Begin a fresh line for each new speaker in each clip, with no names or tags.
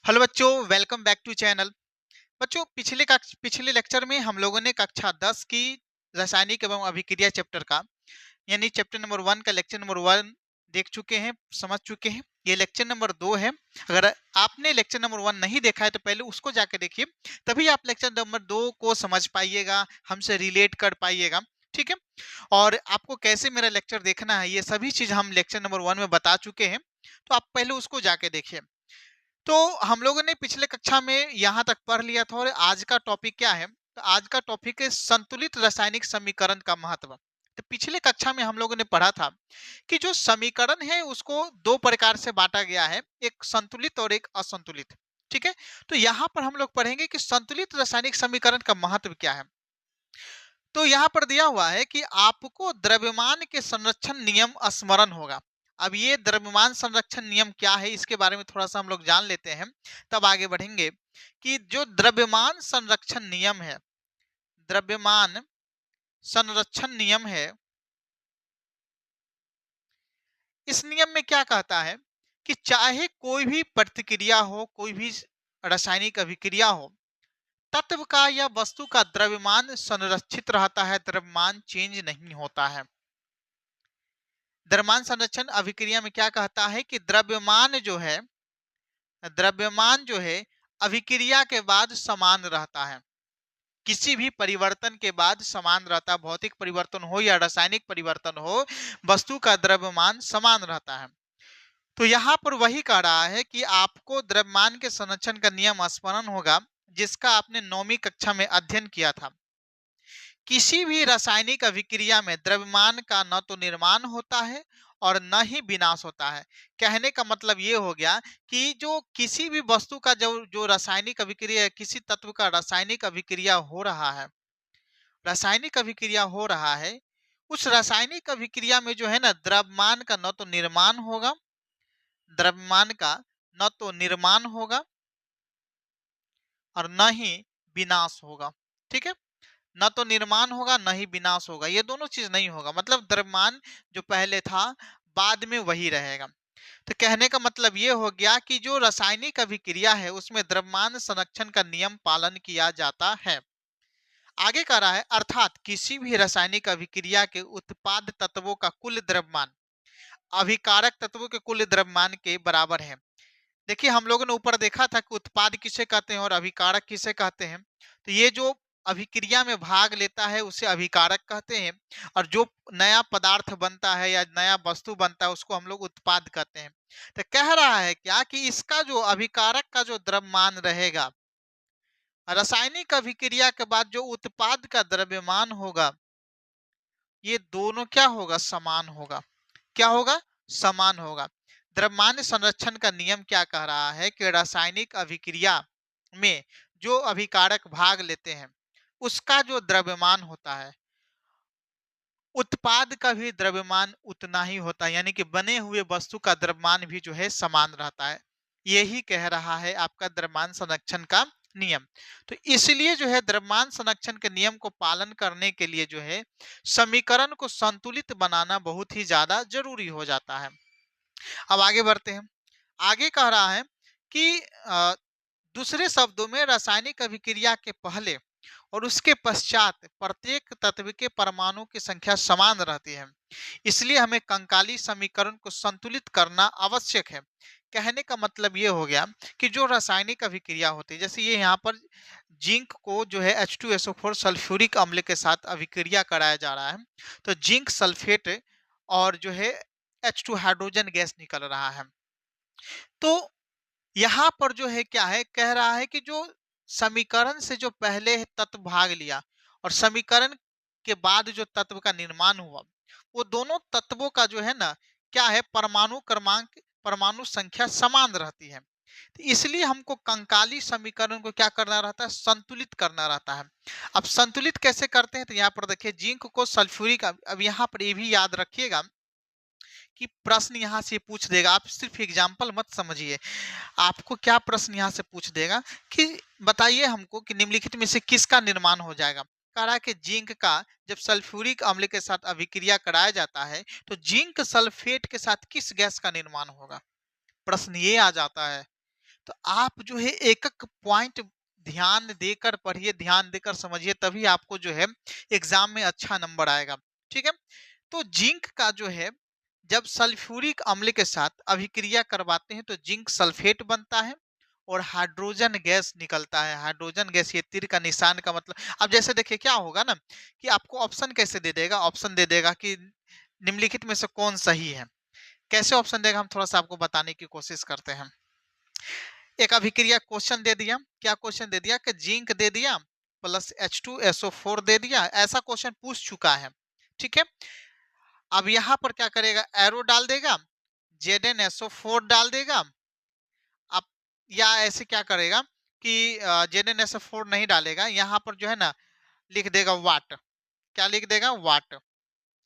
Hello बच्चों, welcome back to channel. बच्चों, पिछले लेक्चर में हम लोगों ने कक्षा 10 की रासायनिक एवं अभिक्रिया चैप्टर का यानी चैप्टर नंबर 1 का लेक्चर नंबर 1 देख चुके हैं, समझ चुके हैं। ये लेक्चर नंबर 2 है। अगर आपने लेक्चर नंबर 1 नहीं देखा है तो पहले उसको जाके देखिए, तभी आप लेक्चर नंबर 2 को समझ पाइएगा, हमसे रिलेट कर पाइएगा। ठीक है। और आपको कैसे मेरा लेक्चर देखना है ये सभी चीज हम लेक्चर नंबर 1 में बता चुके हैं, तो आप पहले उसको जाके देखिए। तो हम लोगों ने पिछले कक्षा में यहाँ तक पढ़ लिया था और आज का टॉपिक क्या है? तो आज का टॉपिक है संतुलित रासायनिक समीकरण का महत्व। तो पिछले कक्षा में हम लोगों ने पढ़ा था कि जो समीकरण है उसको दो प्रकार से बांटा गया है, एक संतुलित और एक असंतुलित। ठीक है। तो यहाँ पर हम लोग पढ़ेंगे कि संतुलित रासायनिक समीकरण का महत्व क्या है। तो यहाँ पर दिया हुआ है कि आपको द्रव्यमान के संरक्षण नियम स्मरण होगा। अब ये द्रव्यमान संरक्षण नियम क्या है इसके बारे में थोड़ा सा हम लोग जान लेते हैं, तब आगे बढ़ेंगे। कि जो द्रव्यमान संरक्षण नियम है, द्रव्यमान संरक्षण नियम है, इस नियम में क्या कहता है कि चाहे कोई भी प्रतिक्रिया हो, कोई भी रासायनिक अभिक्रिया हो, तत्व का या वस्तु का द्रव्यमान संरक्षित रहता है, द्रव्यमान चेंज नहीं होता है। द्रव्यमान संरक्षण अभिक्रिया में क्या कहता है कि द्रव्यमान जो है अभिक्रिया के बाद समान रहता है, किसी भी परिवर्तन के बाद समान रहता है। भौतिक परिवर्तन हो या रासायनिक परिवर्तन हो, वस्तु का द्रव्यमान समान रहता है। तो यहाँ पर वही कह रहा है कि आपको द्रव्यमान के संरक्षण का नियम स्मरण होगा, जिसका आपने 9वीं कक्षा में अध्ययन किया था। किसी भी रासायनिक अभिक्रिया में द्रव्यमान का न तो निर्माण होता है और न ही विनाश होता है। कहने का मतलब ये हो गया कि जो किसी भी वस्तु का जो जो रासायनिक अभिक्रिया, किसी तत्व का रासायनिक अभिक्रिया हो रहा है, रासायनिक अभिक्रिया हो रहा है, उस रासायनिक अभिक्रिया में जो है ना, द्रव्यमान का न तो निर्माण होगा, द्रव्यमान का न तो निर्माण होगा और न ही विनाश होगा। ठीक है। न तो निर्माण होगा न ही विनाश होगा, ये दोनों चीज नहीं होगा। मतलब द्रव्यमान जो पहले था बाद में वही रहेगा। तो कहने का मतलब ये हो गया कि जो रासायनिक अभिक्रिया है उसमें द्रव्यमान संरक्षण का नियम पालन किया जाता है। आगे कह रहा है अर्थात किसी भी रासायनिक अभिक्रिया के उत्पाद तत्वों का कुल द्रव्यमान अभिकारक तत्वों के कुल द्रव्यमान के बराबर है। देखिए, हम लोगों ने ऊपर देखा था कि उत्पाद किसे कहते हैं और अभिकारक किसे कहते हैं। तो ये जो अभिक्रिया में भाग लेता है उसे अभिकारक कहते हैं, और जो नया पदार्थ बनता है या नया वस्तु बनता है उसको हम लोग उत्पाद कहते हैं। तो कह रहा है क्या कि इसका जो अभिकारक का जो द्रव्यमान रहेगा, रासायनिक अभिक्रिया के बाद जो उत्पाद का द्रव्यमान होगा, ये दोनों क्या होगा? समान होगा। क्या होगा? समान होगा। द्रव्यमान संरक्षण का नियम क्या कह रहा है कि रासायनिक अभिक्रिया में जो अभिकारक भाग लेते हैं उसका जो द्रव्यमान होता है, उत्पाद का भी द्रव्यमान उतना ही होता है, यानी कि बने हुए वस्तु का द्रव्यमान भी जो है समान रहता है। यही कह रहा है आपका द्रव्यमान संरक्षण का नियम। तो इसलिए जो है द्रव्यमान संरक्षण के नियम को पालन करने के लिए जो है समीकरण को संतुलित बनाना बहुत ही ज्यादा जरूरी हो जाता है। अब आगे बढ़ते हैं। आगे कह रहा है कि दूसरे शब्दों में रासायनिक अभिक्रिया के पहले और उसके पश्चात प्रत्येक तत्व के परमाणु की संख्या समान रहती है, इसलिए हमें कंकाली समीकरण को संतुलित करना आवश्यक है। कहने का मतलब ये हो गया कि जो रासायनिक अभिक्रिया होती है, जैसे ये यहाँ पर जिंक को जो है H2SO4 सल्फ्यूरिक अम्ल के साथ अभिक्रिया कराया जा रहा है, तो जिंक सल्फेट और जो है H2 हाइड्रोजन गैस निकल रहा है। तो यहाँ पर जो है क्या है, कह रहा है कि जो समीकरण से जो पहले तत्व भाग लिया और समीकरण के बाद जो तत्व का निर्माण हुआ, वो दोनों तत्वों का जो है ना, क्या है, परमाणु क्रमांक, परमाणु संख्या समान रहती है। तो इसलिए हमको कंकाली समीकरण को क्या करना रहता है? संतुलित करना रहता है। अब संतुलित कैसे करते हैं? तो यहाँ पर देखिए, जिंक को सल्फ्यूरिक, अब यहाँ पर ये भी याद रखिएगा कि प्रश्न यहाँ से पूछ देगा, आप सिर्फ एग्जाम्पल मत समझिए। आपको क्या प्रश्न यहाँ से पूछ देगा कि बताइए हमको कि निम्नलिखित में से किसका निर्माण हो जाएगा। कह रहा है कि जिंक का जब सल्फ्यूरिक अम्ल के साथ अभिक्रिया कराया जाता है तो जिंक सल्फेट के साथ किस गैस का निर्माण होगा, प्रश्न ये आ जाता है। तो आप जो है एक-एक पॉइंट ध्यान देकर पढ़िए, ध्यान देकर समझिए, तभी आपको जो है एग्जाम में अच्छा नंबर आएगा। ठीक है? तो जिंक का जो है, जब सल्फ्यूरिक अम्ल के साथ अभिक्रिया करवाते हैं तो जिंक सल्फेट बनता है और हाइड्रोजन गैस निकलता है। हाइड्रोजन गैस, ये तीर का निशान का मतलब, अब जैसे देखिए क्या होगा ना, कि आपको ऑप्शन कैसे दे देगा, ऑप्शन दे देगा कि निम्नलिखित में से कौन सही है। कैसे ऑप्शन देगा, हम थोड़ा सा आपको बताने की कोशिश करते हैं। एक अभिक्रिया क्वेश्चन दे दिया, क्या क्वेश्चन दे दिया कि जिंक दे दिया प्लस H2SO4 दे दिया, ऐसा क्वेश्चन पूछ चुका है। ठीक है? अब यहां पर क्या करेगा, एरो डाल देगा, ZnSO4 डाल देगा। अब या ऐसे क्या करेगा कि ZnSO4 नहीं डालेगा, यहाँ पर जो है ना लिख देगा वाट। क्या लिख देगा, वाट।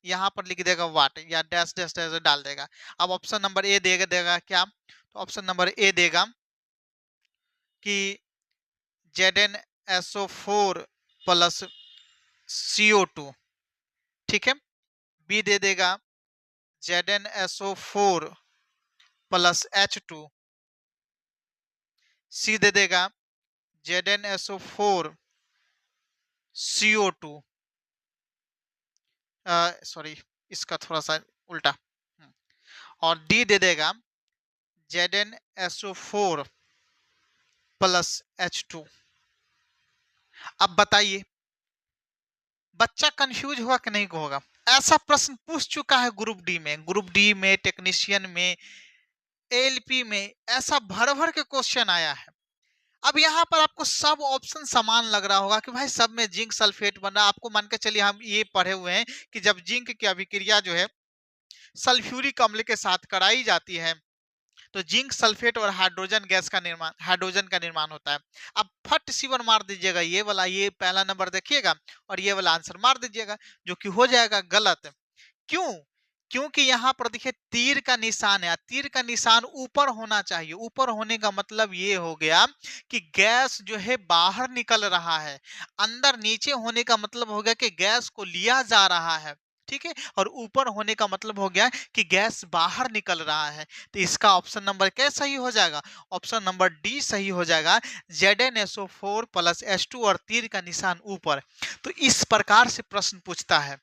यहाँ पर लिख देगा वाट, या डैश डैश डैश डाल देगा। अब ऑप्शन नंबर ए देगा क्या, तो ऑप्शन नंबर ए देगा कि ZnSO4 प्लस CO2। ठीक है? बी दे देगा ZnSO4 प्लस H2। सी दे देगा ZnSO4 CO2। सॉरी, इसका थोड़ा सा उल्टा। और डी दे देगा ZnSO4 प्लस H2। अब बताइए, बच्चा कंफ्यूज होगा कि नहीं होगा? ऐसा प्रश्न पूछ चुका है ग्रुप डी में, ग्रुप डी में, टेक्नीशियन में, एलपी में, ऐसा भर भर के क्वेश्चन आया है। अब यहाँ पर आपको सब ऑप्शन समान लग रहा होगा कि भाई सब में जिंक सल्फेट बन रहा है। आपको मान के चलिए, हम ये पढ़े हुए हैं कि जब जिंक की अभिक्रिया जो है सल्फ्यूरिक अम्ल के साथ कराई जाती है तो जिंक सल्फेट और हाइड्रोजन का निर्माण होता है। अब फट सीवर मार दीजिएगा, ये वाला, ये पहला नंबर देखिएगा और ये वाला आंसर मार दीजिएगा, जो कि हो जाएगा गलत। क्यों? क्योंकि यहाँ पर देखिए तीर का निशान है, तीर का निशान ऊपर होना चाहिए। ऊपर होने का मतलब ये हो गया कि गैस जो है बाहर निकल रहा है। अंदर नीचे होने का मतलब हो गया कि गैस को लिया जा रहा है। ठीक है? और ऊपर होने का मतलब हो गया कि गैस बाहर निकल रहा है। तो इसका ऑप्शन नंबर क्या सही हो जाएगा? ऑप्शन नंबर डी सही हो जाएगा, ZnSO4 प्लस H2 और तीर का निशान ऊपर। तो इस प्रकार से प्रश्न पूछता है।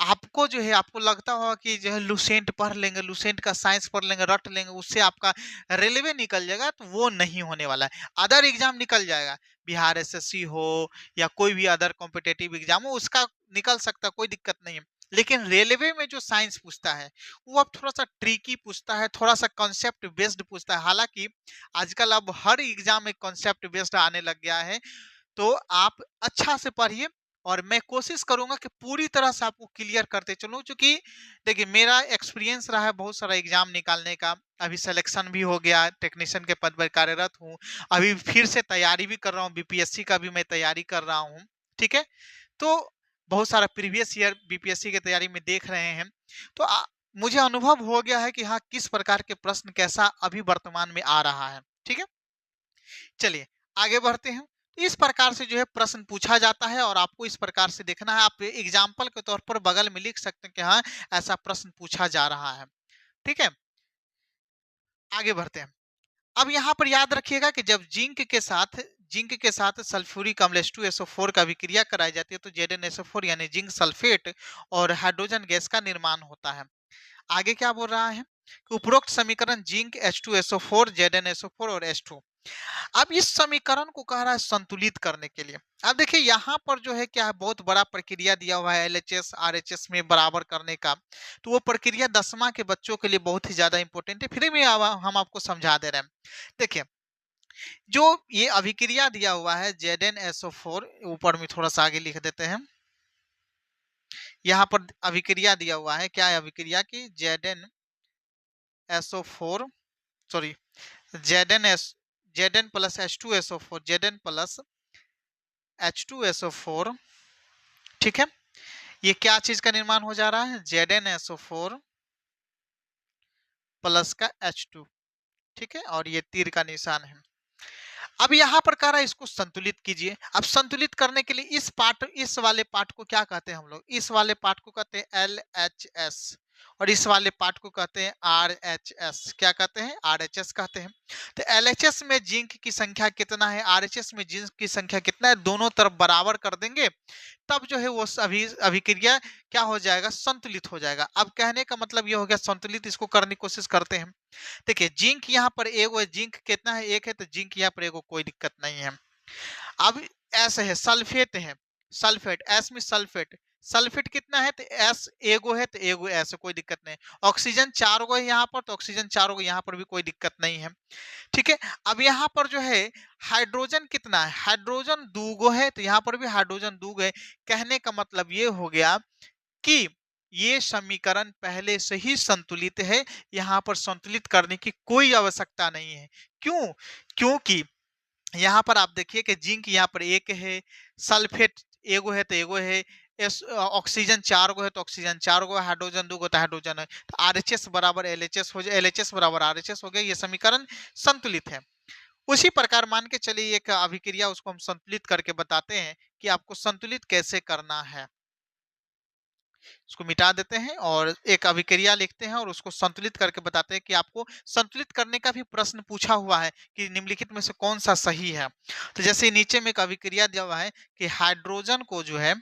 आपको जो है, आपको लगता होगा कि जो है लुसेंट पढ़ लेंगे, लुसेंट का साइंस पढ़ लेंगे, रट लेंगे, उससे आपका रेलवे निकल जाएगा, तो वो नहीं होने वाला है। अदर एग्जाम निकल जाएगा, बिहार एसएससी हो या कोई भी अदर कॉम्पिटेटिव एग्जाम हो, उसका निकल सकता, कोई दिक्कत नहीं है। लेकिन रेलवे में जो साइंस पूछता है वो अब थोड़ा सा ट्रिकी पूछता है, थोड़ा सा कॉन्सेप्ट बेस्ड पूछता है। हालांकि आजकल अब हर एग्जाम में कॉन्सेप्ट बेस्ड आने लग गया है। तो आप अच्छा से पढ़िए और मैं कोशिश करूंगा कि पूरी तरह से आपको क्लियर करते चलूं, क्योंकि देखिए मेरा एक्सपीरियंस रहा है बहुत सारा एग्जाम निकालने का। अभी सिलेक्शन भी हो गया, टेक्नीशियन के पद पर कार्यरत हूं। अभी फिर से तैयारी भी कर रहा हूं, बीपीएससी का भी मैं तैयारी कर रहा हूं। ठीक है? तो बहुत सारा प्रीवियस ईयर बीपीएससी की तैयारी में देख रहे हैं। तो मुझे अनुभव हो गया है कि हाँ, किस प्रकार के प्रश्न कैसा अभी वर्तमान में आ रहा है। ठीक है? चलिए आगे बढ़ते हैं। इस प्रकार से जो है प्रश्न पूछा जाता है और आपको इस प्रकार से देखना है। आप एग्जाम्पल के तौर पर बगल में लिख सकते हैं कि हाँ, ऐसा प्रश्न पूछा जा रहा है। ठीक है? आगे बढ़ते हैं। अब यहाँ पर याद रखिएगा कि जब जिंक के साथ सल्फ्यूरिक अम्ल H2SO4 का अभिक्रिया कराई जाती है तो ZnSO4 यानी जिंक सल्फेट और हाइड्रोजन गैस का निर्माण होता है। आगे क्या बोल रहा है कि उपरोक्त समीकरण जिंक H2SO4 ZnSO4 और H2, अब इस समीकरण को कह रहा है संतुलित करने के लिए। अब देखिए यहाँ पर जो है क्या है, बहुत बड़ा प्रक्रिया दिया हुआ है LHS RHS में बराबर करने का। तो वो प्रक्रिया 10वां के बच्चों के लिए बहुत ही ज्यादा इंपॉर्टेंट है, फिर भी हम आपको समझा दे रहे हैं। देखिए जो ये अभिक्रिया दिया हुआ है ZnSO4, ऊपर में थोड़ा सा आगे लिख देते हैं। यहाँ पर अभिक्रिया दिया हुआ है, क्या है अभिक्रिया की, ZnSO4 sorry Zn plus H2SO4, Zn plus H2SO4। ठीक है? ये क्या चीज का निर्माण हो जा रहा है, ZnSO4 प्लस का H2। ठीक है? और ये तीर का निशान है। अब यहाँ पर कह रहा है इसको संतुलित कीजिए। अब संतुलित करने के लिए इस वाले पार्ट को क्या कहते हैं हम लोग, इस वाले पार्ट को कहते हैं LHS। और इस वाले पार्ट को कहते हैं RHS। क्या कहते हैं? RHS कहते हैं। तो LHS में जिंक की संख्या कितना है, RHS में जिंक की संख्या कितना है, दोनों तरफ बराबर कर देंगे, तब जो है वो सभी अभिक्रिया क्या हो जाएगा, संतुलित हो जाएगा। अब कहने का मतलब ये हो गया संतुलित, इसको करने की कोशिश करते हैं। देखिए जिंक यहाँ पर एगो है, जिंक कितना है, एक है, तो जिंक यहाँ पर एगो, कोई दिक्कत नहीं है। अब एस है, सल्फेट है, सल्फेट एस में सल्फेट, सल्फेट कितना है, तो एस एगो है, तो एगो एस है, कोई दिक्कत नहीं। ऑक्सीजन 4 गो है यहाँ पर, तो ऑक्सीजन 4 गो यहाँ पर भी कोई दिक्कत नहीं है। ठीक है। अब यहाँ पर जो है हाइड्रोजन कितना है, हाइड्रोजन 2 गो है, तो यहाँ पर भी हाइड्रोजन 2 गो है। कहने का मतलब ये हो गया कि ये समीकरण पहले से ही संतुलित है, यहाँ पर संतुलित करने की कोई आवश्यकता नहीं है। क्यों? क्योंकि यहाँ पर आप देखिए कि जिंक यहाँ पर एक है, सल्फेट एगो है तो एगो है, ऑक्सीजन 4 गो है तो ऑक्सीजन 4 गो है, हाइड्रोजन 2 गो तो हाइड्रोजन है, तो RHS बराबर LHS हो जाए, LHS बराबर RHS हो गया, ये समीकरण संतुलित है। उसी प्रकार मान के चलिए एक अभिक्रिया, उसको हम संतुलित करके बताते हैं कि आपको संतुलित कैसे करना है। इसको मिटा देते हैं और एक अभिक्रिया लिखते हैं और उसको संतुलित करके बताते हैं कि आपको संतुलित करने का भी प्रश्न पूछा हुआ है कि निम्नलिखित में से कौन सा सही है। तो जैसे नीचे में एक अभिक्रिया दिया हुआ है कि हाइड्रोजन को जो है,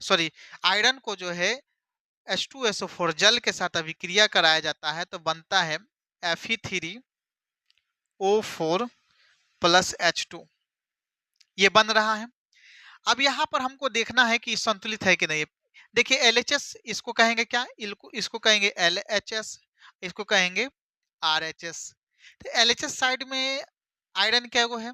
सॉरी, आयरन को जो है H2SO4 जल के साथ अभिक्रिया कराया जाता है तो बनता है Fe3O4 प्लस H2, ये बन रहा है। अब यहाँ पर हमको देखना है कि संतुलित है कि नहीं। देखिए LHS इसको कहेंगे क्या, इसको कहेंगे LHS, इसको कहेंगे RHS। तो LHS साइड में आयरन क्या गो है,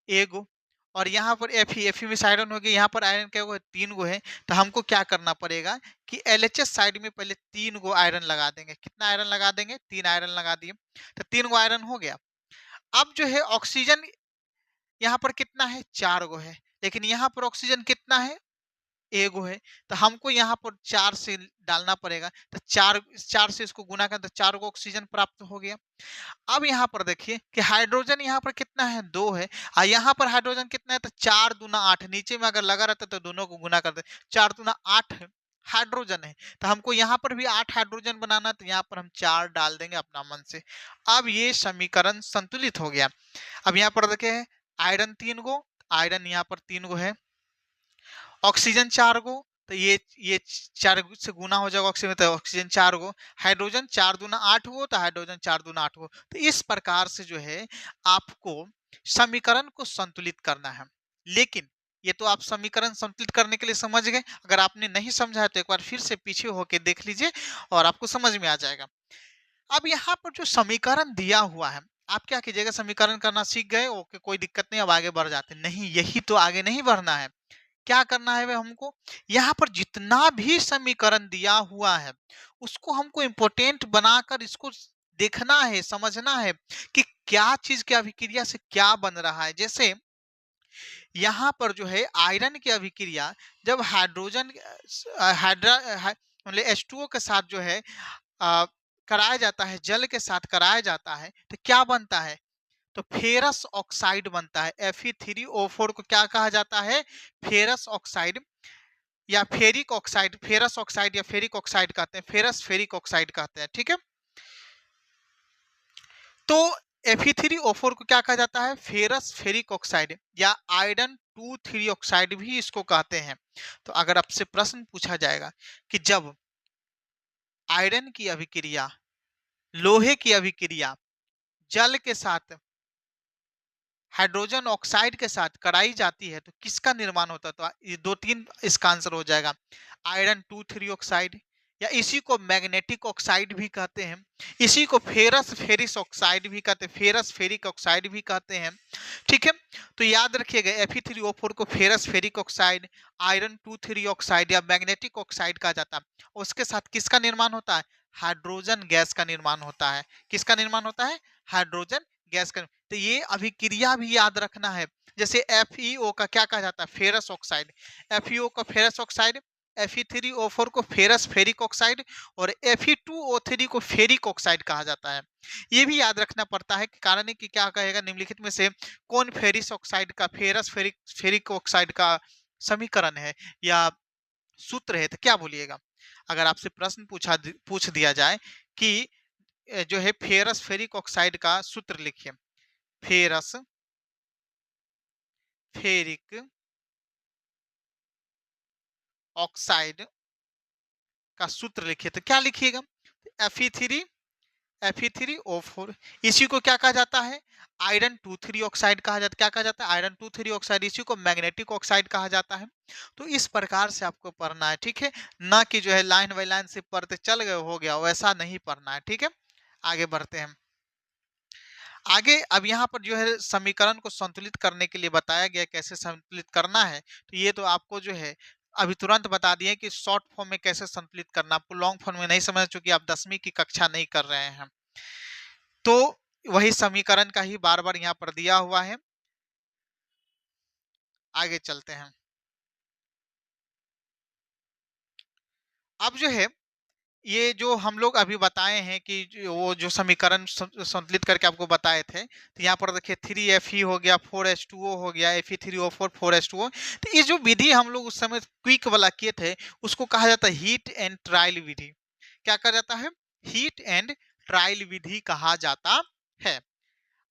एगो, और यहाँ पर Fe में आयरन हो गया, यहाँ पर आयरन क्या गो है, 3 गो है। तो हमको क्या करना पड़ेगा कि LHS साइड में पहले 3 गो आयरन लगा देंगे। कितना आयरन लगा देंगे, 3 आयरन लगा दिए, तो 3 गो आयरन हो गया। अब जो है ऑक्सीजन यहाँ पर कितना है, 4 गो है, लेकिन यहाँ पर ऑक्सीजन कितना है, एगो है, तो हमको यहाँ पर 4 से डालना पड़ेगा, तो 4 से इसको गुना करें तो 4 गो ऑक्सीजन प्राप्त हो गया। अब यहाँ पर देखिए कि हाइड्रोजन यहाँ पर कितना है, 2 है, और यहाँ पर हाइड्रोजन कितना है, तो 4 दूना 8, नीचे में अगर लगा रहता तो दोनों को गुना करते, 4 दूना 8 हाइड्रोजन है, तो हमको यहाँ पर भी 8 हाइड्रोजन बनाना, तो यहाँ पर हम 4 डाल देंगे अपना मन से। अब ये समीकरण संतुलित हो गया। अब यहाँ पर देखिए आयरन 3 गो, आयरन यहाँ पर 3 गो है, ऑक्सीजन 4 गो, तो ये 4 से गुना हो जाएगा ऑक्सीजन, तो ऑक्सीजन 4 गो, हाइड्रोजन 4 दूना 8 गो, तो हाइड्रोजन 4 दूना 8 गो। तो इस प्रकार से जो है आपको समीकरण को संतुलित करना है। लेकिन ये तो आप समीकरण संतुलित करने के लिए समझ गए, अगर आपने नहीं समझा है तो एक बार फिर से पीछे होके देख लीजिए और आपको समझ में आ जाएगा। अब यहाँ पर जो समीकरण दिया हुआ है, आप क्या कीजिएगा, समीकरण करना सीख गए, ओके कोई दिक्कत नहीं, अब आगे बढ़ जाते। नहीं, यही तो आगे नहीं बढ़ना है। क्या करना है हमको, यहाँ पर जितना भी समीकरण दिया हुआ है उसको हमको इंपोर्टेंट बनाकर इसको देखना है, समझना है कि क्या चीज की अभिक्रिया से क्या बन रहा है। जैसे यहाँ पर जो है आयरन की अभिक्रिया जब हाइड्रोजन मतलब H2O के साथ जो है कराया जाता है, जल के साथ कराया जाता है, तो क्या बनता है, तो फेरस ऑक्साइड बनता है। Fe3O4 को क्या कहा जाता है, फेरस ऑक्साइड या फेरिक ऑक्साइड, फेरस ऑक्साइड या फेरिक ऑक्साइड कहते हैं, फेरस फेरिक ऑक्साइड कहते हैं। ठीक है, तो Fe3O4 को क्या कहा जाता है, फेरस फेरिक ऑक्साइड या आयरन 2,3 ऑक्साइड भी इसको कहते हैं। तो अगर आपसे प्रश्न पूछा जाएगा कि जब आयरन की अभिक्रिया, लोहे की अभिक्रिया जल के साथ, हाइड्रोजन ऑक्साइड के साथ कराई जाती है तो किसका निर्माण होता है, तो ये 2-3 इसका आंसर हो जाएगा, आयरन 2,3 ऑक्साइड, या इसी को मैग्नेटिक ऑक्साइड भी कहते हैं, इसी को फेरस फेरिस ऑक्साइड भी कहते हैं, फेरस फेरिक ऑक्साइड भी कहते हैं। ठीक है, तो याद रखिएगा Fe3O4 को ferrous ferric oxide, iron 2,3 oxide या मैग्नेटिक ऑक्साइड कहा जाता है। उसके साथ किसका निर्माण होता है, हाइड्रोजन गैस का निर्माण होता है। किसका निर्माण होता है, हाइड्रोजन गैस का। तो ये अभिक्रिया भी याद रखना है। जैसे FeO का क्या कहा जाता है, फेरस ऑक्साइड, FeO का फेरस ऑक्साइड, Fe3O4 को फेरस फेरिक ऑक्साइड और Fe2O3 को फेरिक ऑक्साइड कहा जाता है। ये भी याद रखना पड़ता है कि कारण है कि क्या कहेगा, निम्नलिखित में से कौन फेरिस ऑक्साइड का, फेरस फेरिक फेरिक ऑक्साइड का समीकरण है या सूत्र है, तो क्या बोलिएगा। अगर आपसे प्रश्न पूछ दिया जाए कि जो है फेरस फेरिक ऑक्साइड का सूत्र लिखिए। फेरस फेरिक ऑक्साइड का सूत्र लिखिए, तो क्या लिखिएगा? Fe3O4। इसी को क्या कहा जाता है? आयरन 2,3 ऑक्साइड कहा जाता है। क्या कहा जाता है? Iron 2,3 oxide. इसी को मैग्नेटिक ऑक्साइड कहा जाता है। तो इस प्रकार से आपको पढ़ना है, ठीक है, ना कि जो है लाइन बाय लाइन से पढ़ते चल गए हो गया, वैसा नहीं पढ़ना है, ठीक है। आगे बढ़ते हैं। आगे अब यहाँ पर जो है समीकरण को संतुलित करने के लिए बताया गया कैसे संतुलित करना है। तो ये तो आपको जो है अभी तुरंत बता दिए कि शॉर्ट फॉर्म में कैसे संतुलित करना, आपको लॉन्ग फॉर्म में नहीं समझ, चूंकि आप 10वीं की कक्षा नहीं कर रहे हैं। तो वही समीकरण का ही बार बार यहाँ पर दिया हुआ है। आगे चलते हैं। अब जो है ये जो हम लोग अभी बताए हैं कि वो जो समीकरण संतुलित करके आपको बताए थे, तो यहाँ पर देखिए 3Fe हो गया, 4H2O हो गया, Fe3O4 4H2O। तो ये जो विधि हम लोग उस समय क्विक वाला किए थे, उसको कहा जाता है हीट एंड ट्रायल विधि। क्या कहा जाता है? हीट एंड ट्रायल विधि कहा जाता है।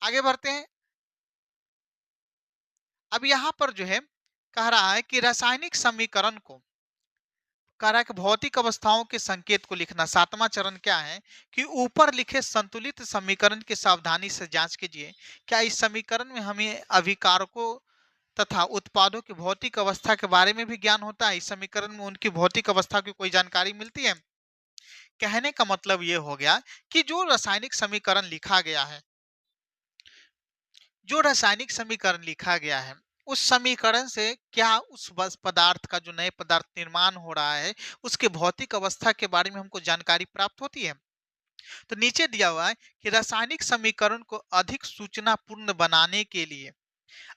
आगे बढ़ते हैं। अब यहाँ पर जो है कह रहा है कि रासायनिक समीकरण को कह रहा है कि भौतिक अवस्थाओं के संकेत को लिखना। 7वां चरण क्या है कि ऊपर लिखे संतुलित समीकरण की सावधानी से जांच कीजिए, क्या इस समीकरण में हमें अभिकारकों तथा उत्पादों की भौतिक अवस्था के बारे में भी ज्ञान होता है? इस समीकरण में उनकी भौतिक अवस्था की कोई जानकारी मिलती है? कहने का मतलब ये हो गया कि जो रासायनिक समीकरण लिखा गया है, जो रासायनिक समीकरण लिखा गया है, उस समीकरण से क्या उस पदार्थ का, जो नए पदार्थ निर्माण हो रहा है, उसके भौतिक अवस्था के बारे में हमको जानकारी प्राप्त होती है? तो नीचे दिया हुआ है कि रासायनिक समीकरण को अधिक सूचनापूर्ण बनाने के लिए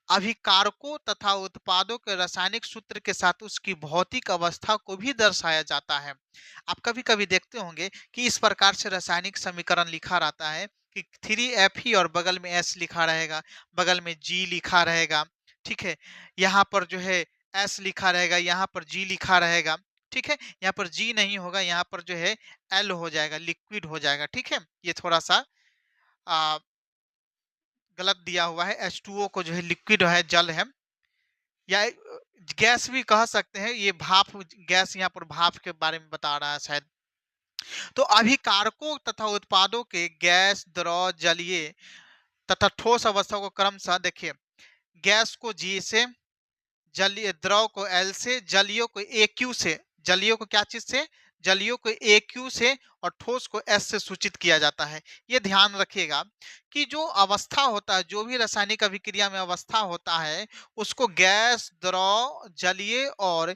अभिकारकों तथा उत्पादों के रासायनिक सूत्र के साथ उसकी भौतिक अवस्था को भी दर्शाया जाता है। आप कभी कभी देखते होंगे कि इस प्रकार से रासायनिक समीकरण लिखा रहता है कि 3Fe और बगल में S लिखा रहेगा, बगल में G लिखा रहेगा, ठीक है। यहाँ पर जो है S लिखा रहेगा, यहाँ पर G लिखा रहेगा, ठीक है। यहाँ पर G नहीं होगा, यहाँ पर जो है L हो जाएगा, लिक्विड हो जाएगा, ठीक है। ये थोड़ा सा गलत दिया हुआ है। H2O को जो है लिक्विड है, जल है, या गैस भी कह सकते हैं। ये भाप गैस, यहाँ पर भाप के बारे में बता रहा है शायद। तो अभिकारकों तथा उत्पादों के गैस, द्रव, जलीय तथा ठोस अवस्था को क्रमशः देखिए, गैस को G से, जलीय द्रव को L से, जलीय को AQ से, जलीय को क्या चीज से? जलीय को AQ से, और ठोस को S से सूचित किया जाता है। ये ध्यान रखिएगा कि जो अवस्था होता है, जो भी रासायनिक अभिक्रिया में अवस्था होता है, उसको गैस, द्रव, जलीय और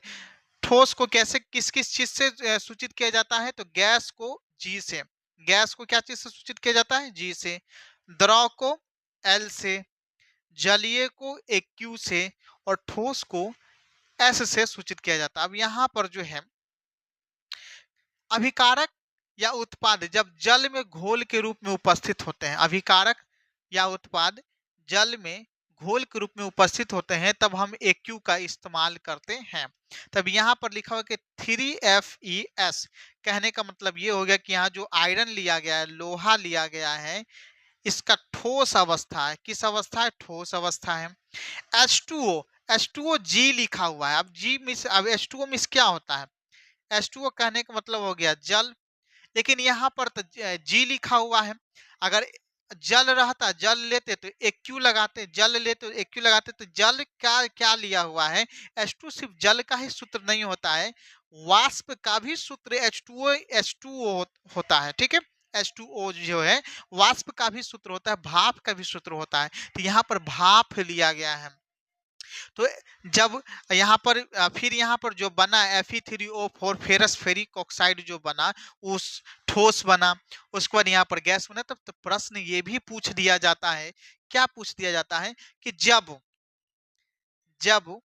ठोस को कैसे, किस किस चीज से सूचित किया जाता है? तो गैस को G से, गैस को क्या चीज से सूचित किया जाता है? G से, द्रव को L से, जलीय को AQ से, और ठोस को S से सूचित किया जाता है। अब यहाँ पर जो है अभिकारक या उत्पाद जब जल में घोल के रूप में उपस्थित होते हैं, अभिकारक या उत्पाद जल में घोल के रूप में उपस्थित होते हैं, तब हम AQ का इस्तेमाल करते हैं। तब यहाँ पर लिखा हुआ कि 3FeS, कहने का मतलब ये हो गया कि यहाँ जो आयरन लिया गया है, लोहा लिया गया है, इसका ठोस अवस्था है। किस अवस्था है? ठोस अवस्था है। H2O, H2O G लिखा हुआ है। अब G मिस, अब H2O मिस क्या होता है? H2O कहने का मतलब हो गया जल, लेकिन यहाँ पर तो G लिखा हुआ है। अगर जल रहता, जल लेते तो AQ लगाते, जल लेते तो AQ लगाते, तो जल क्या क्या लिया हुआ है? H2 सिर्फ जल का ही सूत्र नहीं होता है, वाष्प का भी सूत्र H2O होता है, ठीक है। H2O जो है वाष्प का भी सूत्र होता है, भाप का भी सूत्र होता है। तो यहाँ पर भाप लिया गया है। तो जब यहाँ पर फिर यहाँ पर जो बना Fe3O4 फेरस फेरिक ऑक्साइड जो बना, उस ठोस बना, उसके बाद यहाँ पर गैस बना। तब तो प्रश्न ये भी पूछ दिया जाता है, क्या पूछ दिया जाता है कि जब जब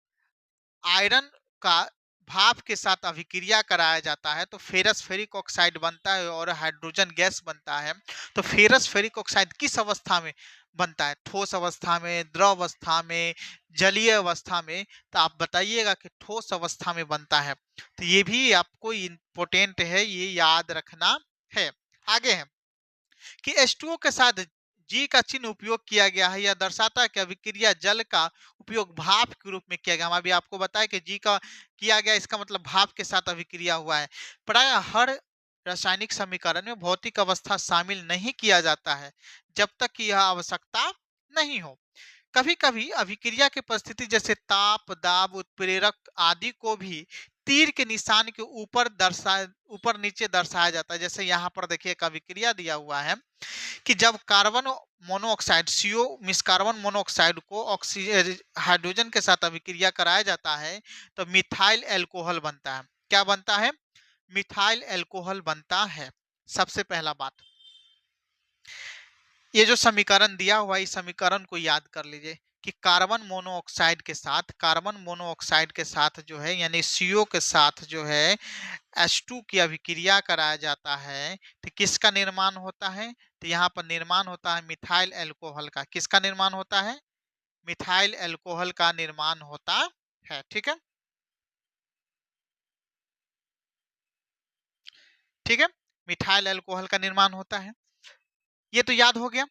आयरन का भाप के साथ अभिक्रिया कराया जाता है तो फेरस फेरिक ऑक्साइड बनता है और हाइड्रोजन गैस बनता है। तो फेरस फेरिक ऑक्साइड किस अवस्था में बनता है? ठोस अवस्था में, द्रव अवस्था में, जलीय अवस्था में? तो आप बताइएगा कि ठोस अवस्था में बनता है। तो ये भी आपको इम्पोर्टेंट है, ये याद रखना है। आगे है कि H2O के साथ जी का चिन्ह उपयोग किया गया है, यह दर्शाता है कि अभिक्रिया जल का उपयोग भाप के रूप में किया गया। हम अभी आपको बताया कि जी का किया गया, इसका मतलब भाप के साथ अभिक्रिया हुआ है। प्राय हर रासायनिक समीकरण में भौतिक अवस्था शामिल नहीं किया जाता है जब तक कि यह आवश्यकता नहीं हो। कभी कभी अभिक्रिया की परिस्थिति जैसे ताप, दाब, उत्प्रेरक आदि को भी तीर के निशान के ऊपर नीचे दर्शाया जाता है। जैसे यहाँ पर देखिए एक अभिक्रिया दिया हुआ है कि जब carbon monoxide CO miss carbon monoxide को ऑक्सीजन हाइड्रोजन के साथ अभिक्रिया कराया जाता है तो मिथाइल एल्कोहल बनता है। क्या बनता है? मिथाइल एल्कोहल बनता है। सबसे पहला बात, ये जो समीकरण दिया हुआ है इस समीकरण को याद कर लीजिए कि कार्बन मोनोऑक्साइड के साथ जो है यानी CO के साथ जो है H2 की अभिक्रिया कराया जाता है तो किसका निर्माण होता है? तो यहाँ पर निर्माण होता है मिथाइल एल्कोहल का। किसका निर्माण होता है? मिथाइल एल्कोहल का निर्माण होता है। ठीक है, ठीक है, मिथाइल एल्कोहल का निर्माण होता है। ये तो याद हो गया।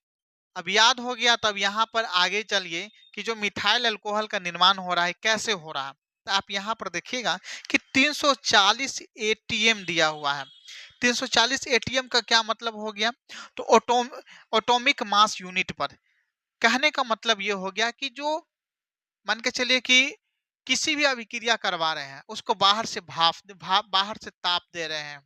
अब याद हो गया तब यहाँ पर आगे चलिए कि जो मिथाइल अल्कोहल का निर्माण हो रहा है कैसे हो रहा है। तो आप यहाँ पर देखिएगा कि 340 एटीएम दिया हुआ है। 340 एटीएम का क्या मतलब हो गया? तो एटॉमिक मास यूनिट पर। कहने का मतलब ये हो गया कि जो मान के चलिए कि किसी भी अभिक्रिया करवा रहे हैं उसको बाहर से बाहर से ताप दे रहे हैं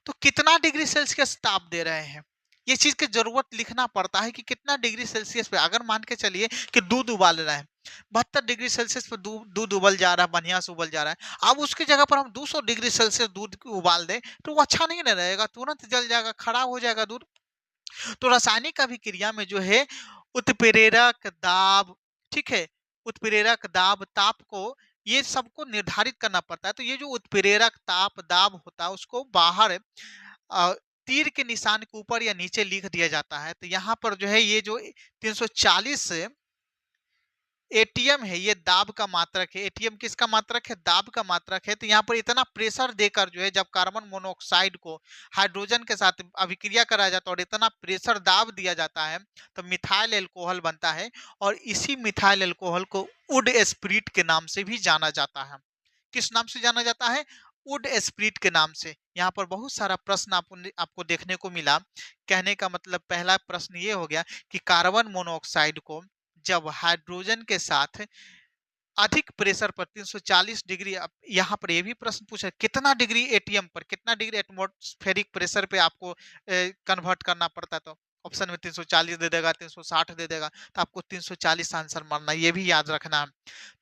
तो कितना डिग्री सेल्सियस ताप दे रहे हैं, ये चीज की जरूरत लिखना पड़ता है कि कितना डिग्री सेल्सियस पे। अगर मान के चलिए कि दूध उबाल रहा है 72 डिग्री सेल्सियस पे दूध उबल जा रहा है, बढ़िया से उबल जा रहा है। अब उसकी जगह पर हम 200 डिग्री सेल्सियस दूध को उबाल दें तो वो अच्छा नहीं ना रहेगा, तुरंत जल जाएगा, खराब हो जाएगा दूध। तो रासायनिक अभिक्रिया में जो है उत्प्रेरक दाब, ठीक है, उत्प्रेरक दाब ताप को ये सबको निर्धारित करना पड़ता है। तो ये जो उत्प्रेरक ताप दाब होता है उसको बाहर अ, तीर के निशान के ऊपर या नीचे लिख दिया जाता है। तो यहाँ पर जो है ये जो 340 एटीएम है ये दाब का मात्रक है। एटीएम किसका मात्रक है? दाब का मात्रक है। तो यहाँ पर इतना प्रेशर देकर जो है जब कार्बन मोनोऑक्साइड को हाइड्रोजन के साथ अभिक्रिया कराया जाता है और इतना प्रेशर दाब दिया जाता है तो मिथाइल एल्कोहल बनता है। और इसी मिथाइल एल्कोहल को वुड स्पिरिट के नाम से भी जाना जाता है। किस नाम से जाना जाता है? वुड स्पिरिट के नाम से। यहाँ पर बहुत सारा प्रश्न आपको देखने को मिला। कहने का मतलब पहला प्रश्न ये हो गया कि कार्बन मोनोऑक्साइड को जब हाइड्रोजन के साथ अधिक प्रेशर पर 340 डिग्री, अब यहाँ पर ये भी प्रश्न पूछा कितना डिग्री एटीएम पर, कितना डिग्री एटमॉस्फेरिक प्रेशर पे आपको कन्वर्ट करना पड़ता है। तो ऑप्शन में 340 दे देगा, 360 दे देगा, तो आपको 340 आंसर मारना, ये भी याद रखना है।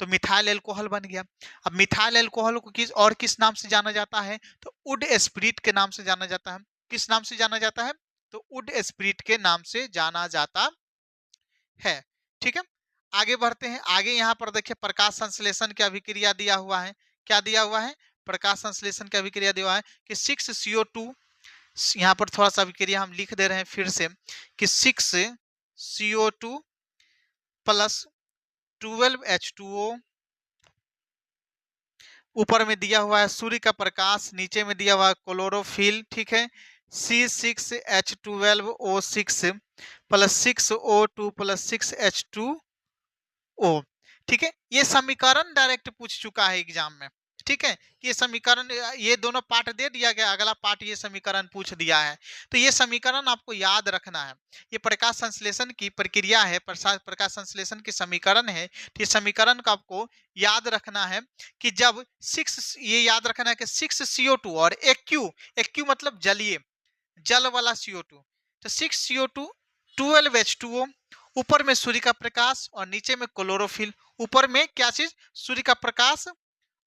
तो मिथाइल एल्कोहल बन गया। अब मिथाइल एल्कोहल को किस नाम से जाना जाता है? तो वुड स्पिरिट के नाम से जाना जाता है। किस नाम से जाना जाता है? तो वुड स्पिरिट के नाम से जाना जाता है। ठीक है, आगे बढ़ते हैं। आगे यहाँ पर देखिए प्रकाश संश्लेषण की अभिक्रिया दिया हुआ है। क्या दिया हुआ है? प्रकाश संश्लेषण की अभिक्रिया दिया हुआ है कि 6CO2, यहाँ पर थोड़ा सा अभिक्रिया हम लिख दे रहे हैं फिर से कि 6CO2 प्लस 12H2O, ऊपर में दिया हुआ है सूर्य का प्रकाश, नीचे में दिया हुआ है क्लोरोफिल, ठीक है, C6H12O6 plus 6O2 plus 6H2O। ठीक है, ये समीकरण डायरेक्ट पूछ चुका है एग्जाम में। ठीक है, ये समीकरण, ये दोनों पार्ट दे दिया गया, अगला पार्ट ये समीकरण पूछ दिया है। तो ये समीकरण आपको याद रखना है। ये प्रकाश संश्लेषण की प्रक्रिया है, प्रकाश संश्लेषण की समीकरण है। तो ये समीकरण को आपको याद रखना है कि जब ये याद रखना है कि 6CO2 और एक क्यू मतलब जलीय, जल वाला CO2, तो 6CO2 12H2O, ऊपर में सूर्य का प्रकाश और नीचे में क्लोरोफिल। ऊपर में क्या चीज? सूर्य का प्रकाश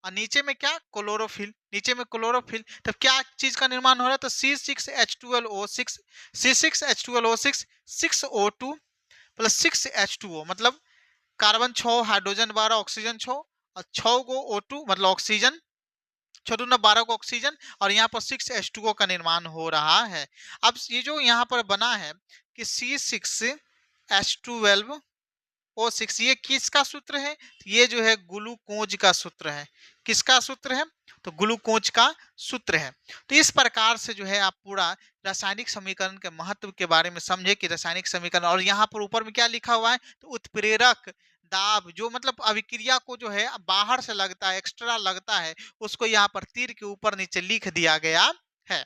और नीचे में क्या? क्लोरोफिल। नीचे में क्लोरोफिल, तब क्या चीज का निर्माण हो रहा है? तो C6H12O6, C6H12O6, 6O2 plus 6H2O, मतलब कार्बन 6, हाइड्रोजन 12, ऑक्सीजन 6 और 6 को O2 मतलब ऑक्सीजन छोटे 12 को ऑक्सीजन और यहाँ पर 6H2O का निर्माण हो रहा है। अब ये जो यहाँ पर बना है कि C6H12O6, ये किसका सूत्र है? ये जो है ग्लूकोज का सूत्र है। किसका सूत्र है? तो ग्लूकोज का सूत्र है। तो इस प्रकार से जो है आप पूरा रासायनिक समीकरण के महत्व के बारे में समझे कि रासायनिक समीकरण, और यहाँ पर ऊपर में क्या लिखा हुआ है? तो उत्प्रेरक दाब, जो मतलब अभिक्रिया को जो है बाहर से लगता है, एक्स्ट्रा लगता है, उसको यहाँ पर तीर के ऊपर नीचे लिख दिया गया है।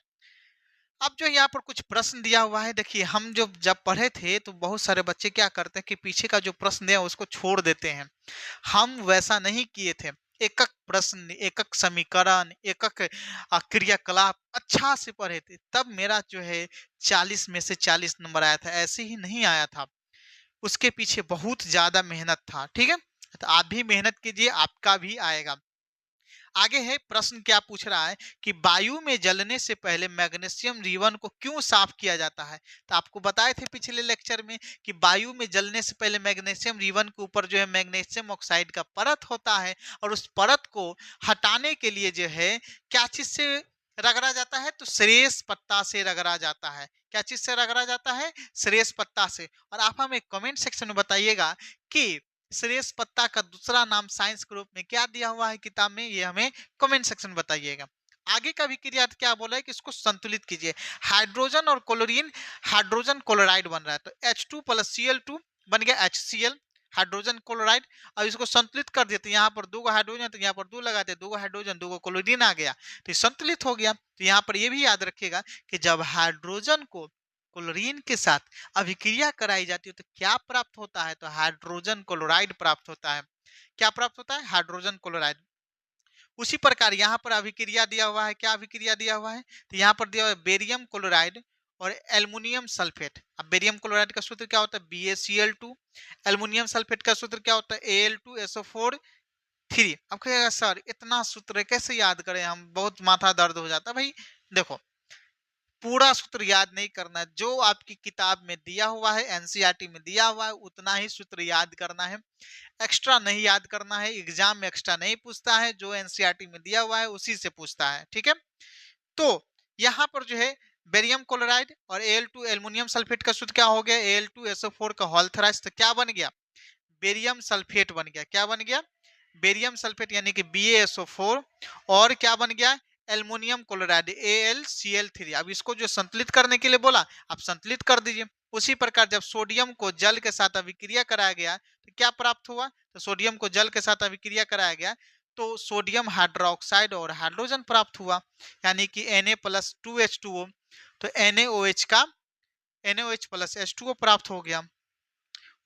अब जो यहाँ पर कुछ प्रश्न दिया हुआ है, देखिए हम जब पढ़े थे तो बहुत सारे बच्चे क्या करते हैं कि पीछे का जो प्रश्न दिया उसको छोड़ देते हैं। हम वैसा नहीं किए थे। एक एक प्रश्न, एक एक समीकरण, एक एक क्रियाकलाप अच्छा से पढ़े थे, तब मेरा जो है 40 में से 40 नंबर आया था। ऐसे ही नहीं आया था, उसके पीछे बहुत ज्यादा मेहनत था। ठीक है, तो आप भी मेहनत कीजिए, आपका भी आएगा। आगे है प्रश्न, क्या पूछ रहा है कि वायु में जलने से पहले मैग्नीशियम रिबन को क्यों साफ किया जाता है? तो आपको बताए थे पिछले लेक्चर में कि वायु में जलने से पहले मैग्नीशियम रिबन के ऊपर जो है मैग्नीशियम ऑक्साइड का परत होता है, और उस परत को हटाने के लिए जो है क्या चीज से रगड़ा जाता है? तो श्रेयस पत्ता से रगड़ा जाता है। क्या चीज से रगड़ा जाता है? श्रेयस पत्ता से। और आप हमें कमेंट सेक्शन में बताइएगा कि श्रेयस पत्ता का दूसरा नाम साइंस के रूप में क्या दिया हुआ है किताब में, ये हमें कमेंट सेक्शन में बताइएगा। आगे का भी क्रिया क्या बोला है कि इसको संतुलित कीजिए। हाइड्रोजन और क्लोरीन, हाइड्रोजन क्लोराइड बन रहा है, तो H2 + Cl2 बन गया HCl, हाइड्रोजन क्लोराइड। अब इसको संतुलित कर देते, यहाँ पर 2 हाइड्रोजन तो यहाँ पर 2 लगाते, 2 हाइड्रोजन 2 क्लोरीन आ गया, तो संतुलित हो गया। तो यहाँ पर ये भी याद रखिएगा कि जब हाइड्रोजन को क्लोरीन के साथ अभिक्रिया कराई जाती है तो क्या प्राप्त होता है? तो हाइड्रोजन क्लोराइड प्राप्त होता है। क्या प्राप्त होता है? Hydrogen chloride. उसी प्रकार यहाँ पर अभिक्रिया दिया हुआ है, क्या अभिक्रिया दिया हुआ है? तो यहाँ पर दिया हुआ है बेरियम क्लोराइड और एल्युमिनियम सल्फेट। अब बेरियम क्लोराइड का सूत्र क्या होता है? BaCl2। एल्युमिनियम सल्फेट का सूत्र क्या होता है? Al2SO4 3। अब कहेगा सर इतना सूत्र कैसे याद करें हम, बहुत माथा दर्द हो जाता है। भाई देखो, पूरा सूत्र याद नहीं करना है, जो आपकी किताब में दिया हुआ है, एनसीईआरटी में दिया हुआ है, उतना ही सूत्र याद करना है। एक्स्ट्रा नहीं याद करना है, एग्जाम में एक्स्ट्रा नहीं पूछता है, जो एनसीईआरटी में दिया हुआ है उसी से पूछता है। ठीक है, तो यहाँ पर जो है बेरियम क्लोराइड और Al2 एल्युमिनियम सल्फेट का सूत्र क्या हो गया? Al2SO4 का होल थ्राइस, तो क्या बन गया? बेरियम सल्फेट बन गया। क्या बन गया? बेरियम सल्फेट यानी कि BaSO4। और क्या बन गया? Aluminium chloride AlCl3। अब इसको जो संतुलित करने के लिए बोला, आप संतुलित कर दीजिए। उसी प्रकार जब सोडियम को जल के साथ अभिक्रिया कराया गया तो क्या प्राप्त हुआ? तो सोडियम को जल के साथ अभिक्रिया कराया गया तो सोडियम हाइड्रोक्साइड और हाइड्रोजन प्राप्त हुआ, यानी कि Na+2H2O। तो NaOH का NaOH+H2O प्राप्त हो गया।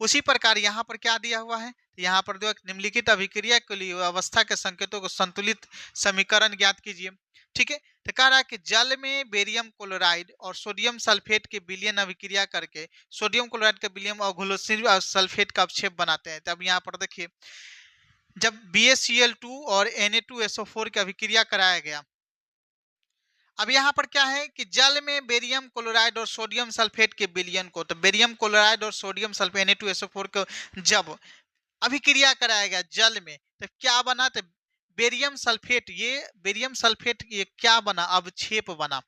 उसी प्रकार यहाँ पर क्या दिया हुआ है? यहाँ पर जो निम्नलिखित अभिक्रिया के लिए अवस्था के संकेतों को संतुलित समीकरण ज्ञात कीजिए। ठीक है, तो कह रहा है कि जल में बेरियम क्लोराइड और सोडियम सल्फेट के विलयन अभिक्रिया करके सोडियम क्लोराइड के विलयन और ग्लूसिन सल्फेट का अवक्षेप बनाते हैं। तब यहाँ पर देखिए, जब BaCl2 और Na2SO4 की अभिक्रिया कराया गया, अब यहाँ पर क्या है कि जल में बेरियम क्लोराइड और सोडियम सल्फेट के विलयन को, तो बेरियम क्लोराइड और सोडियम सल्फेट Na2SO4 को जब अभिक्रिया कराया गया जल में, तो क्या बना? तो बेरियम सल्फेट, ये बेरियम सल्फेट ये क्या बना? अवक्षेप बना,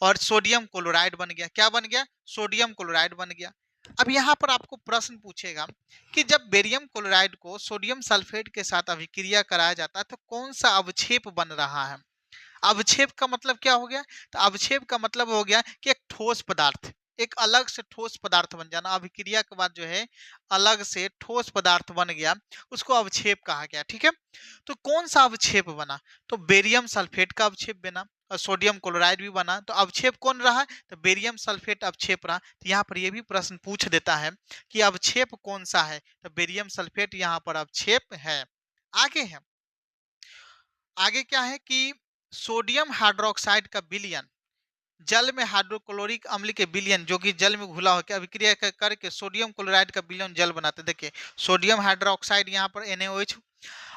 और सोडियम क्लोराइड बन गया। क्या बन गया? सोडियम क्लोराइड बन गया। अब यहाँ पर आपको प्रश्न पूछेगा कि जब बेरियम क्लोराइड को सोडियम सल्फेट के साथ अभिक्रिया कराया जाता है तो कौन सा अवक्षेप बन रहा है? अवक्षेप का मतलब क्या हो गया? तो अवक्षेप का मतलब हो गया कि एक ठोस पदार्थ, एक अलग से ठोस पदार्थ बन जाना। अभिक्रिया के बाद जो है अलग से ठोस पदार्थ बन गया, उसको अवक्षेप कहा गया। ठीक है, तो कौन सा अवक्षेप बना? तो बेरियम सल्फेट का अवक्षेप बना, और सोडियम क्लोराइड भी बना। तो अवक्षेप कौन रहा? तो बेरियम सल्फेट अवक्षेप रहा। तो यहाँ पर यह भी प्रश्न पूछ देता है कि अवक्षेप कौन सा है? तो बेरियम सल्फेट यहाँ पर अवक्षेप है। आगे है, आगे क्या है कि सोडियम हाइड्रोक्साइड का विलयन जल में हाइड्रोक्लोरिक अम्ल के विलयन, जो कि जल में घुला होकर अभिक्रिया करके सोडियम क्लोराइड का विलयन जल बनाते। देखिए, सोडियम हाइड्रोक्साइड यहाँ पर NaOH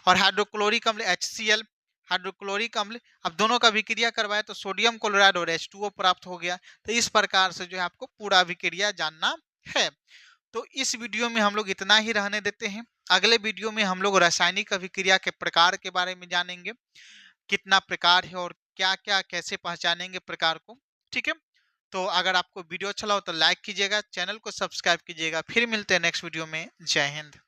और हाइड्रोक्लोरिक अम्ल HCl, हाइड्रोक्लोरिक अम्ल, अब दोनों का अभिक्रिया करवाए तो सोडियम क्लोराइड और H2O प्राप्त हो गया। तो इस प्रकार से जो है आपको पूरा अभिक्रिया जानना है। तो इस वीडियो में हम लोग इतना ही रहने देते हैं। अगले वीडियो में हम लोग रासायनिक अभिक्रिया के प्रकार के बारे में जानेंगे। कितना प्रकार है और क्या-क्या कैसे पहचानेंगे प्रकार को, ठीक है? तो अगर आपको वीडियो अच्छा लगा तो लाइक कीजिएगा, चैनल को सब्सक्राइब कीजिएगा। फिर मिलते हैं नेक्स्ट वीडियो में। जय हिंद।